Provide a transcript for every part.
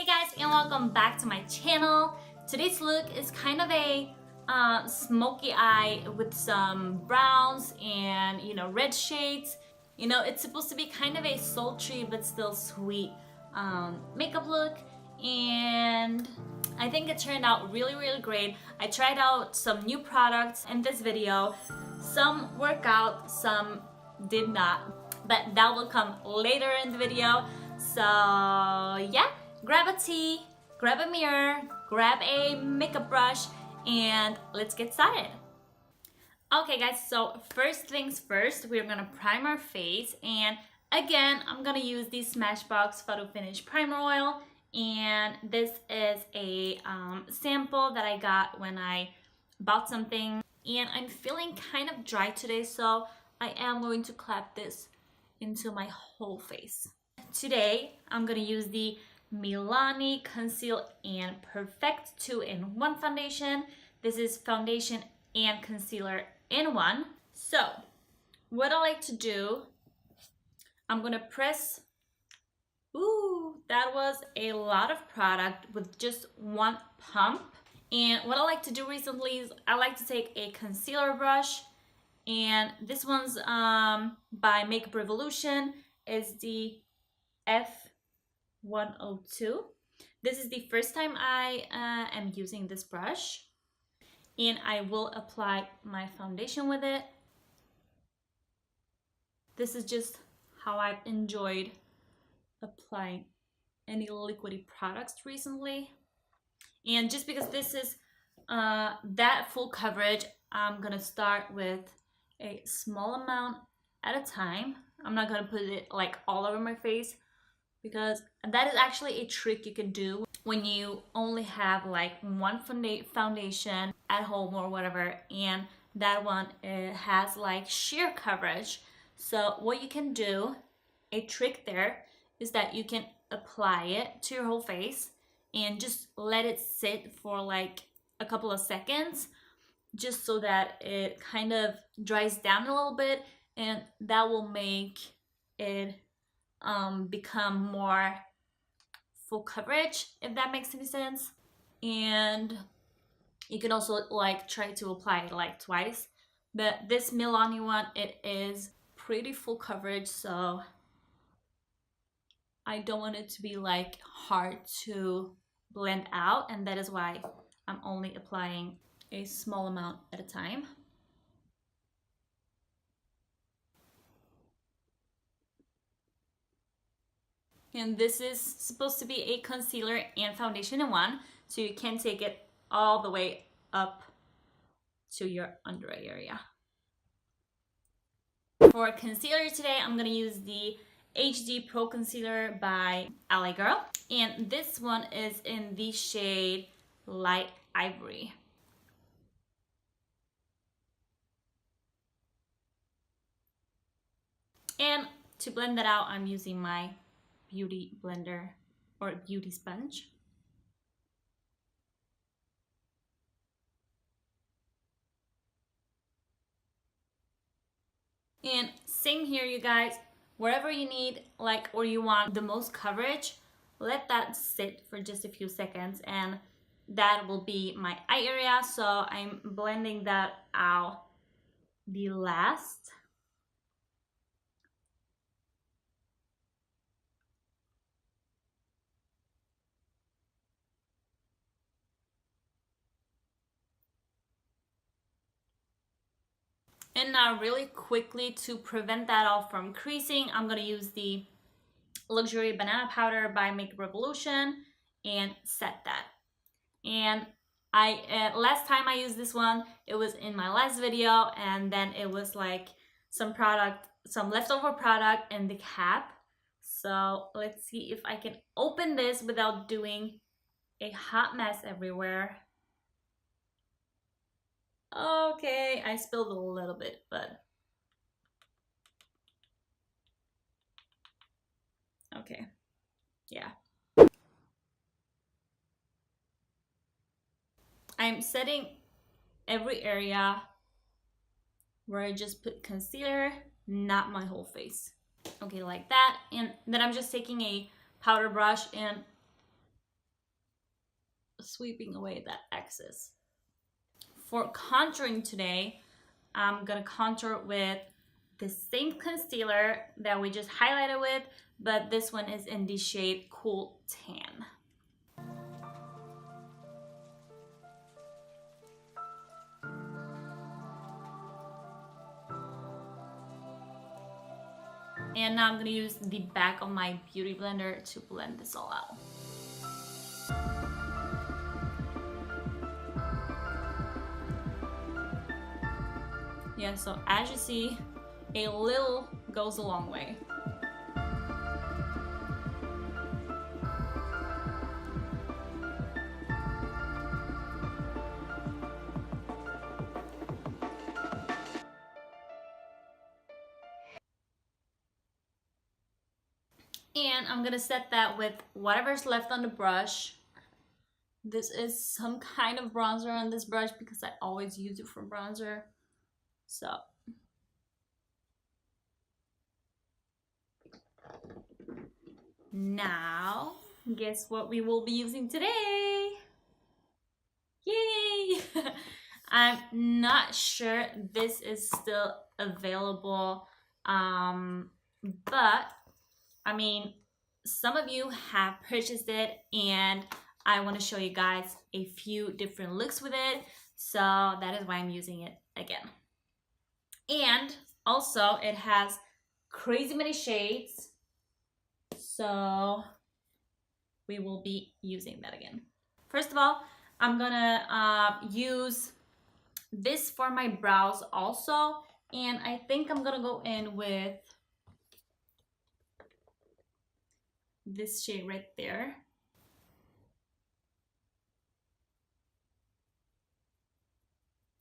Hey guys, and welcome back to my channel. Today's look is kind of a smoky eye with some browns and red shades. It's supposed to be kind of a sultry but still sweet makeup look, and I think it turned out really great. I tried out some new products in this video. Some work out, some did not, but that will come later in the video. So yeah, grab a tea, grab a mirror, grab a makeup brush, and let's get started. Okay guys, so first things first, we're gonna prime our face, and again, I'm gonna use the Smashbox Photo Finish Primer Oil, and this is a sample that I got when I bought something, and I'm feeling kind of dry today, so I am going to clap this into my whole face. Today, I'm gonna use the MILANI Conceal and Perfect 2-in-1 foundation. This is foundation and concealer in one. So what I like to do, I'm gonna press, ooh, that was a lot of product with just one pump. And what I like to do recently is I like to take a concealer brush, and this one's by Makeup Revolution, is the F102. This is the first time I am using this brush, and I will apply my foundation with it. This is just how I've enjoyed applying any liquidy products recently. And just because this is that full coverage, I'm gonna start with a small amount at a time. I'm not gonna put it like all over my face, because that is actually a trick you can do when you only have like one foundation at home or whatever, and that one has like sheer coverage. So what you can do, a trick there, is that you can apply it to your whole face and just let it sit for like a couple of seconds, just so that it kind of dries down a little bit, and that will make it become more full coverage, if that makes any sense. And you can also like try to apply it like twice, but this Milani one, it is pretty full coverage, so I don't want it to be like hard to blend out, and that is why I'm only applying a small amount at a time. And this is supposed to be a concealer and foundation in one, so you can take it all the way up to your under eye area. For concealer today, I'm gonna use the HD Pro Concealer by LA Girl, and this one is in the shade Light Ivory. And to blend that out, I'm using my beauty blender or beauty sponge. And same here, you guys, wherever you need like, or you want the most coverage, let that sit for just a few seconds, and that will be my eye area. So I'm blending that out the last. And now really quickly, to prevent that all from creasing, I'm gonna use the Luxury Banana Powder by Makeup Revolution and set that. And last time I used this one, it was in my last video, and then it was like some leftover product in the cap. So let's see if I can open this without doing a hot mess everywhere. Okay, I spilled a little bit, but okay, yeah. I'm setting every area where I just put concealer, not my whole face. Okay, like that. And then I'm just taking a powder brush and sweeping away that excess. For contouring today, I'm gonna contour with the same concealer that we just highlighted with, but this one is in the shade Cool Tan. And now I'm gonna use the back of my beauty blender to blend this all out. Yeah, so as you see, a little goes a long way. And I'm gonna set that with whatever's left on the brush. This is some kind of bronzer on this brush because I always use it for bronzer. So now, guess what we will be using today? Yay! I'm not sure this is still available, but I mean, some of you have purchased it and I want to show you guys a few different looks with it, so that is why I'm using it again. And also it has crazy many shades, so we will be using that again. First of all, I'm gonna use this for my brows also, and I think I'm gonna go in with this shade right there.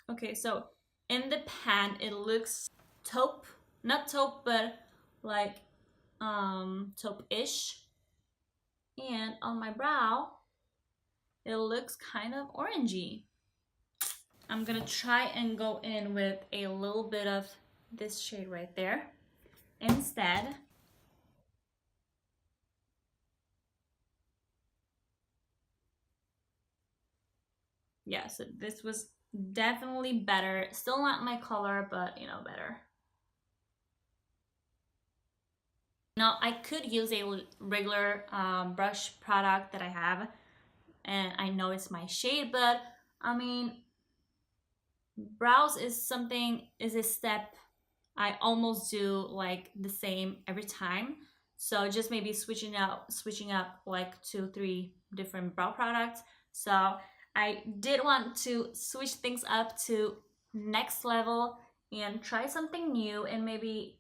Okay, so in the pan it looks taupe, not taupe, but like taupe-ish, and on my brow it looks kind of orangey. I'm gonna try and go in with a little bit of this shade right there instead. Yeah, so this was definitely better. Still not my color, but you know, better. Now I could use a regular brush product that I have, and I know it's my shade, but I mean, brows is a step I almost do like the same every time. So just maybe switching up like 2-3 different brow products. So I did want to switch things up to next level and try something new, and maybe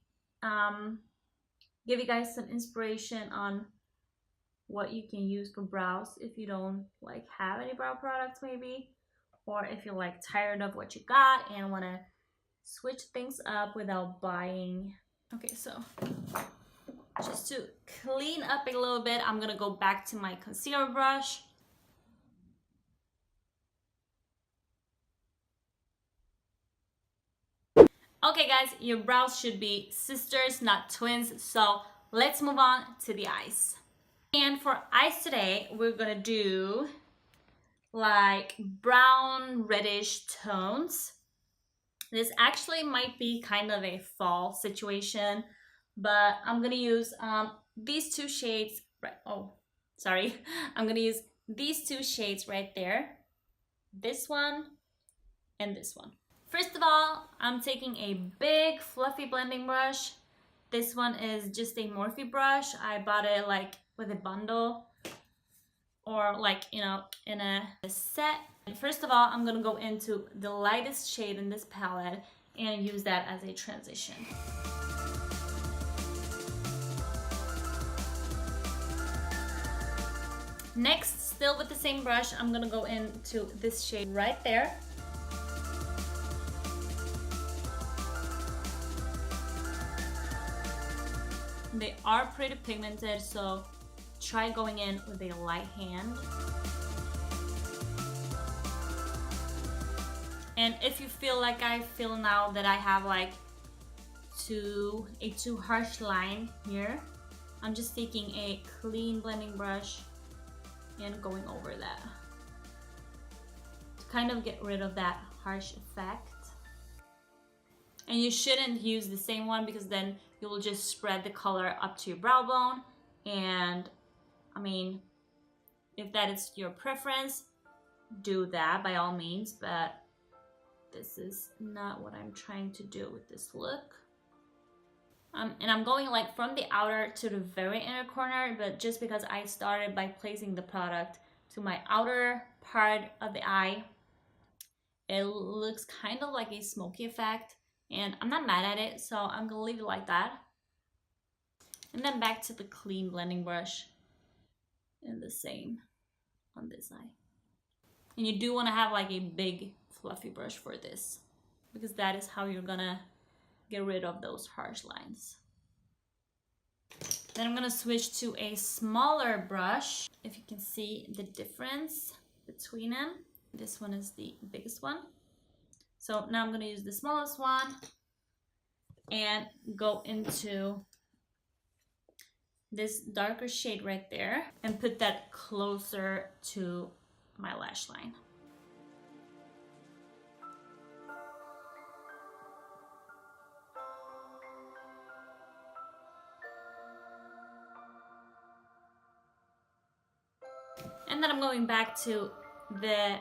give you guys some inspiration on what you can use for brows if you don't like have any brow products maybe, or if you're like tired of what you got and want to switch things up without buying. Okay, so just to clean up a little bit, I'm gonna go back to my concealer brush. Okay guys, your brows should be sisters, not twins, so let's move on to the eyes. And for eyes today, we're gonna do like brown reddish tones. This actually might be kind of a fall situation, but I'm gonna use these two shades, right? Oh, sorry. I'm gonna use these two shades right there. This one and this one. First of all, I'm taking a big fluffy blending brush. This one is just a Morphe brush. I bought it like with a bundle or like, you know, in a set. And first of all, I'm gonna go into the lightest shade in this palette and use that as a transition. Next, still with the same brush, I'm gonna go into this shade right there. They are pretty pigmented, so try going in with a light hand. And if you feel like I feel now that I have like a too harsh line here, I'm just taking a clean blending brush and going over that. kind of get rid of that harsh effect. And you shouldn't use the same one because then you will just spread the color up to your brow bone. And I mean, if that is your preference, do that by all means, but this is not what I'm trying to do with this look. And I'm going like from the outer to the very inner corner, but just because I started by placing the product to my outer part of the eye, it looks kind of like a smoky effect, and I'm not mad at it, so I'm gonna leave it like that. And then back to the clean blending brush, and the same on this eye. And you do want to have like a big fluffy brush for this, because that is how you're gonna get rid of those harsh lines. Then I'm gonna switch to a smaller brush. If you can see the difference between them, this one is the biggest one. So now I'm gonna use the smallest one and go into this darker shade right there and put that closer to my lash line. And then I'm going back to the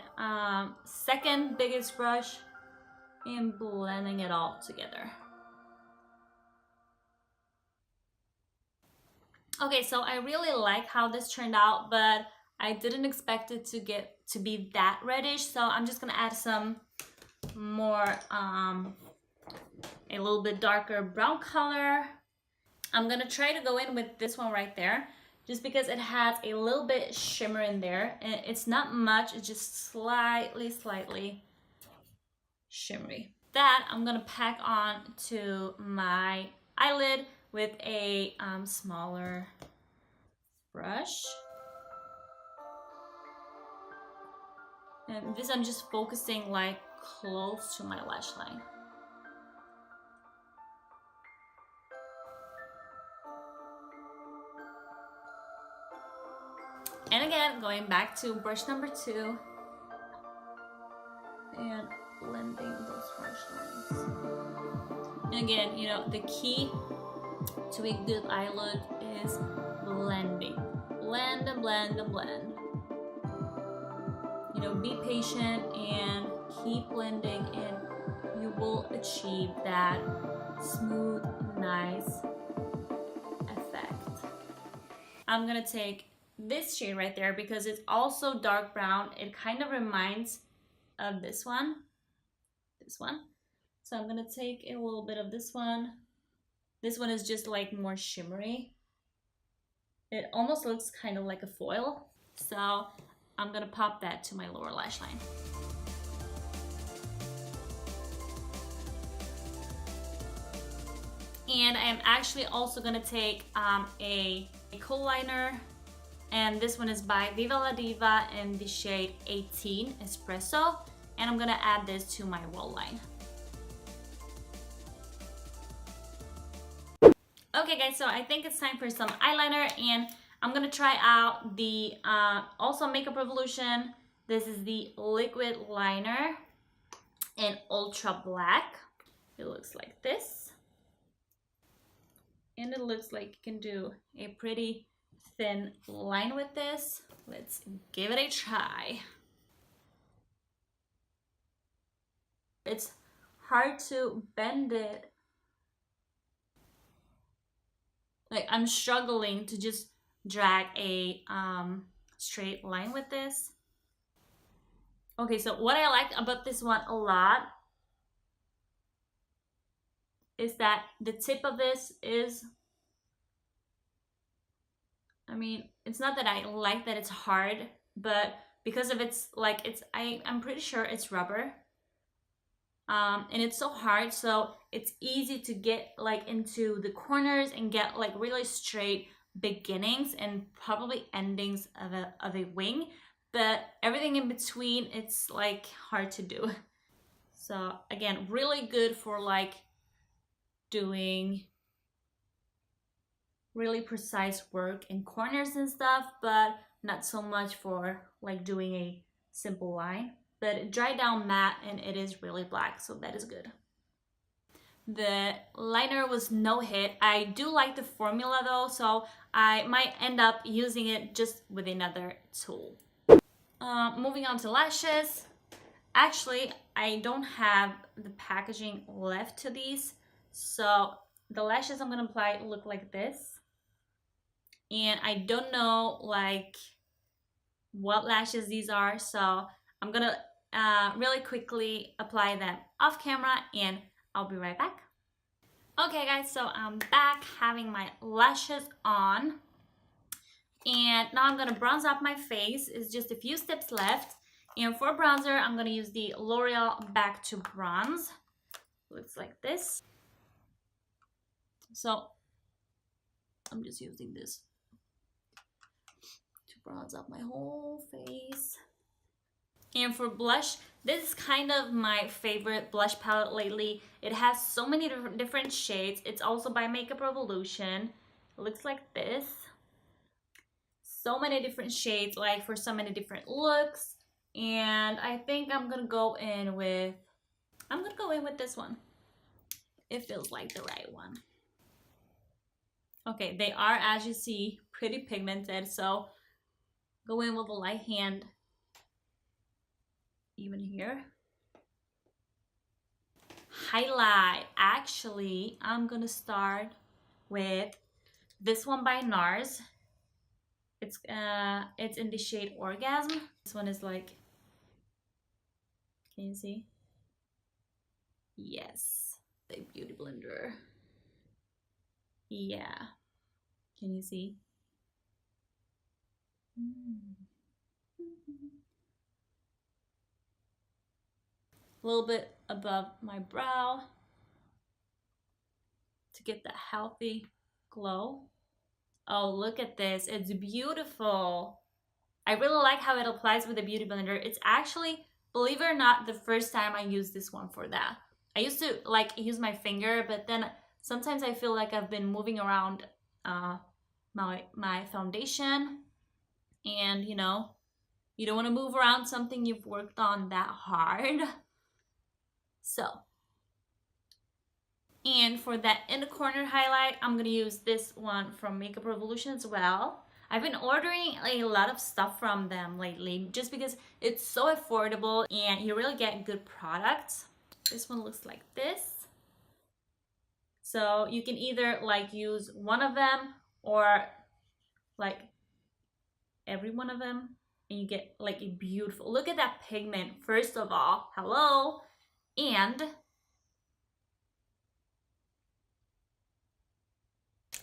second biggest brush and blending it all together. Okay, so I really like how this turned out, but I didn't expect it to be that reddish, so I'm just gonna add some more a little bit darker brown color. I'm gonna try to go in with this one right there, just because it has a little bit shimmer in there, and it's not much, it's just slightly shimmery. That I'm gonna pack on to my eyelid with a smaller brush. And this I'm just focusing like close to my lash line. And again, going back to brush number 2 and blending those harsh lines. And again, you know, the key to a good eye look is blending. Blend and blend and blend. You know, be patient and keep blending, and you will achieve that smooth, nice effect. I'm gonna take this shade right there because it's also dark brown. It kind of reminds of this one. So I'm gonna take a little bit of this one. This one is just like more shimmery. It almost looks kind of like a foil. So I'm gonna pop that to my lower lash line. And I am actually also gonna take a Kohl liner, and this one is by Viva La Diva in the shade 18 Espresso, and I'm gonna add this to my roll line. Okay guys, so I think it's time for some eyeliner, and I'm gonna try out the also Makeup Revolution. This is the liquid liner in ultra black. It looks like this, and it looks like you can do a pretty thin line with this. Let's give it a try. It's hard to bend it. Like, I'm struggling to just drag a straight line with this. Okay, so what I like about this one a lot is that the tip of this is, I mean, it's not that I like that it's hard, but because of it's like, I'm pretty sure it's rubber. And it's so hard, so it's easy to get like into the corners and get like really straight beginnings and probably endings of a wing, but everything in between, it's like hard to do. So again, really good for like doing really precise work in corners and stuff, but not so much for like doing a simple line. but it dried down matte and it is really black, so that is good. The liner was no hit. I do like the formula though, so I might end up using it just with another tool. Moving on to lashes. Actually, I don't have the packaging left to these, so the lashes I'm gonna apply look like this. And I don't know like what lashes these are, so I'm gonna really quickly apply them off camera and I'll be right back. Okay guys, so I'm back having my lashes on, and now I'm gonna bronze up my face. It's just a few steps left, and for bronzer I'm gonna use the L'Oreal Back to Bronze. Looks like this. So I'm just using this to bronze up my whole face. And for blush, this is kind of my favorite blush palette lately. It has so many different shades. It's also by Makeup Revolution. It looks like this. So many different shades, like for so many different looks. And I think I'm gonna go in with this one. It feels like the right one. Okay, they are, as you see, pretty pigmented, so go in with a light hand. Even here. Highlight. Actually, I'm gonna start with this one by NARS. It's in the shade Orgasm. This one is like, can you see? Yes, the beauty blender. Yeah, can you see? A little bit above my brow to get that healthy glow. Oh, look at this. It's beautiful. I really like how it applies with the beauty blender. It's actually, believe it or not, the first time I used this one for that. I used to like use my finger, but then sometimes I feel like I've been moving around my foundation, and you know, you don't want to move around something you've worked on that hard. So, and for that inner corner highlight, I'm gonna use this one from Makeup Revolution as well. I've been ordering a lot of stuff from them lately just because it's so affordable and you really get good products. This one looks like this. So you can either like use one of them or like every one of them, and you get like a beautiful, look at that pigment first of all, hello. And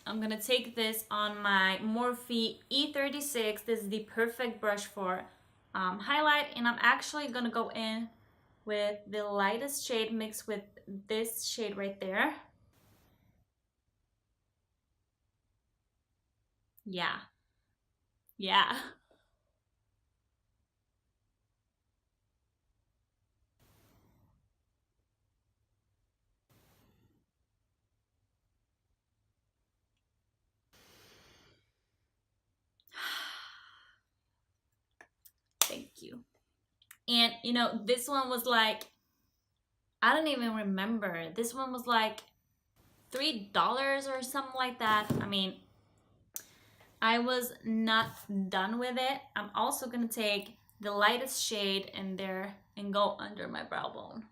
I'm gonna take this on my Morphe E36. This is the perfect brush for highlight, and I'm actually gonna go in with the lightest shade mixed with this shade right there. Yeah. Yeah. Thank you. And you know, this one was like, I don't even remember. This one was like $3 or something like that. I mean, I was not done with it. I'm also gonna take the lightest shade in there and go under my brow bone.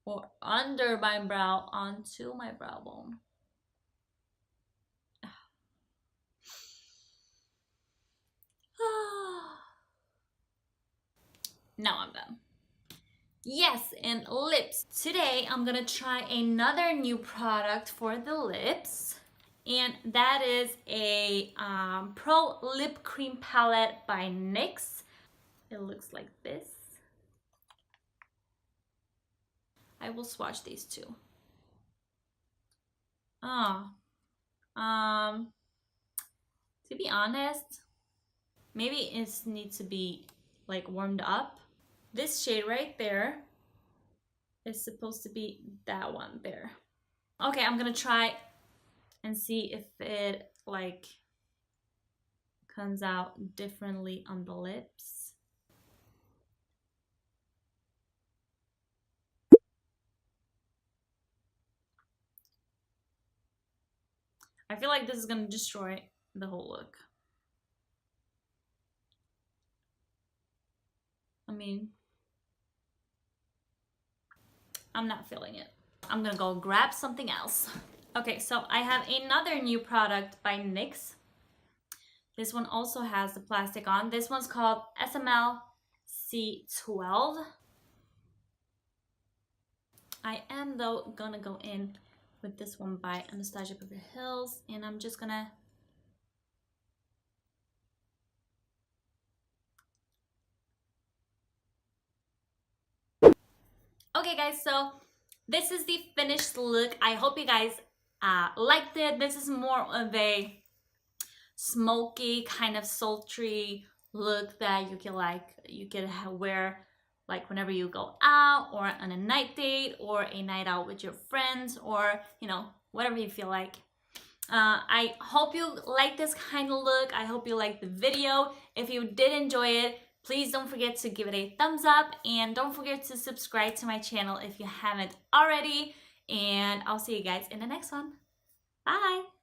Or under my brow onto my brow bone. Now I'm done. Yes, and lips. Today I'm gonna try another new product for the lips, and that is a Pro Lip Cream Palette by NYX. It looks like this. I will swatch these two. To be honest, maybe it needs to be like warmed up. This shade right there is supposed to be that one there. Okay, I'm gonna try and see if it like comes out differently on the lips. I feel like this is gonna destroy the whole look. I mean, I'm not feeling it. I'm gonna go grab something else. Okay, so I have another new product by NYX. This one also has the plastic on. This one's called SML C12. I am though gonna go in with this one by Anastasia Beverly Hills, and I'm just gonna okay guys, so this is the finished look. I hope you guys liked it. This is more of a smoky, kind of sultry look that you can wear like whenever you go out, or on a night date, or a night out with your friends, or you know, whatever you feel like. I hope you like this kind of look. I hope you liked the video. If you did enjoy it, please don't forget to give it a thumbs up, and don't forget to subscribe to my channel if you haven't already. And I'll see you guys in the next one. Bye!